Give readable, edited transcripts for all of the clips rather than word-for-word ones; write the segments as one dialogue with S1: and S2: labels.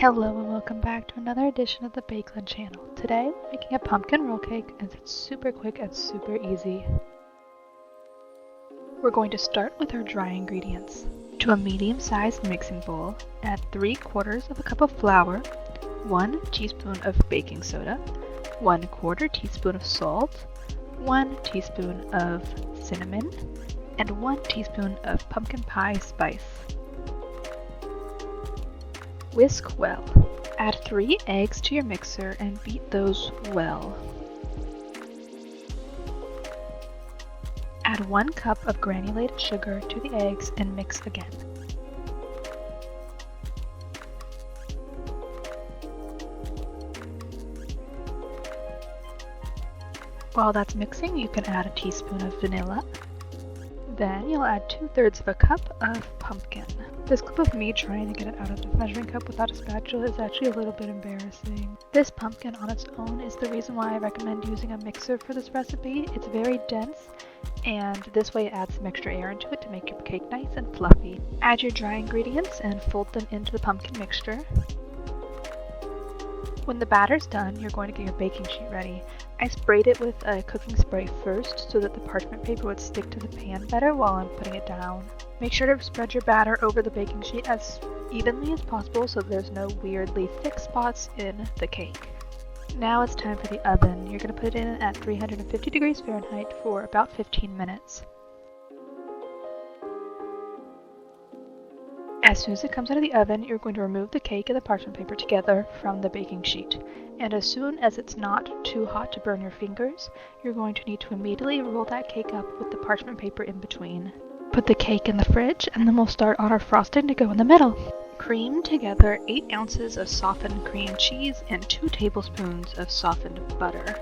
S1: Hello and welcome back to another edition of the Bakeland channel. Today we're making a pumpkin roll cake and it's super quick and super easy. We're going to start with our dry ingredients. To a medium-sized mixing bowl, add 3/4 of a cup of flour, 1 teaspoon of baking soda, 1/4 teaspoon of salt, 1 teaspoon of cinnamon, and 1 teaspoon of pumpkin pie spice. Whisk well. Add 3 eggs to your mixer and beat those well. Add 1 cup of granulated sugar to the eggs and mix again. While that's mixing, you can add a teaspoon of vanilla. Then you'll add 2/3 of a cup of pumpkin. This clip of me trying to get it out of the measuring cup without a spatula is actually a little bit embarrassing. This pumpkin on its own is the reason why I recommend using a mixer for this recipe. It's very dense, and this way it adds some extra air into it to make your cake nice and fluffy. Add your dry ingredients and fold them into the pumpkin mixture. When the batter's done, you're going to get your baking sheet ready. I sprayed it with a cooking spray first so that the parchment paper would stick to the pan better while I'm putting it down. Make sure to spread your batter over the baking sheet as evenly as possible so that there's no weirdly thick spots in the cake. Now it's time for the oven. You're going to put it in at 350 degrees Fahrenheit for about 15 minutes. As soon as it comes out of the oven, you're going to remove the cake and the parchment paper together from the baking sheet. And as soon as it's not too hot to burn your fingers, you're going to need to immediately roll that cake up with the parchment paper in between. Put the cake in the fridge, and then we'll start on our frosting to go in the middle. Cream together 8 ounces of softened cream cheese and 2 tablespoons of softened butter.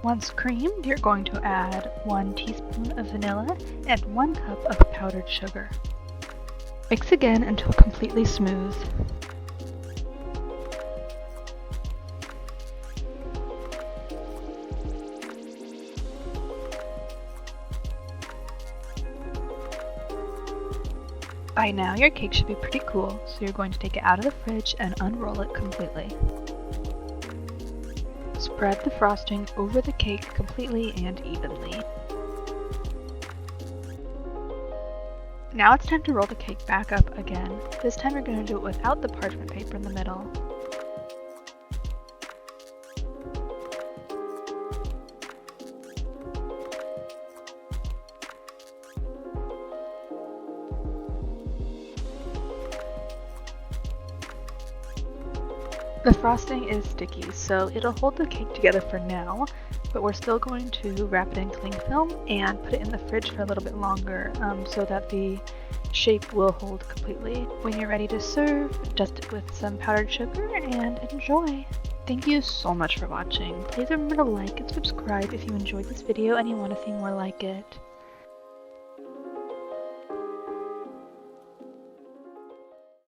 S1: Once creamed, you're going to add 1 teaspoon of vanilla and 1 cup of powdered sugar. Mix again until completely smooth. By now your cake should be pretty cool, so you're going to take it out of the fridge and unroll it completely. Spread the frosting over the cake completely and evenly. Now it's time to roll the cake back up again. This time you're going to do it without the parchment paper in the middle. The frosting is sticky, so it'll hold the cake together for now, but we're still going to wrap it in cling film and put it in the fridge for a little bit longer so that the shape will hold completely. When you're ready to serve, dust it with some powdered sugar and enjoy! Thank you so much for watching. Please remember to like and subscribe if you enjoyed this video and you want to see more like it.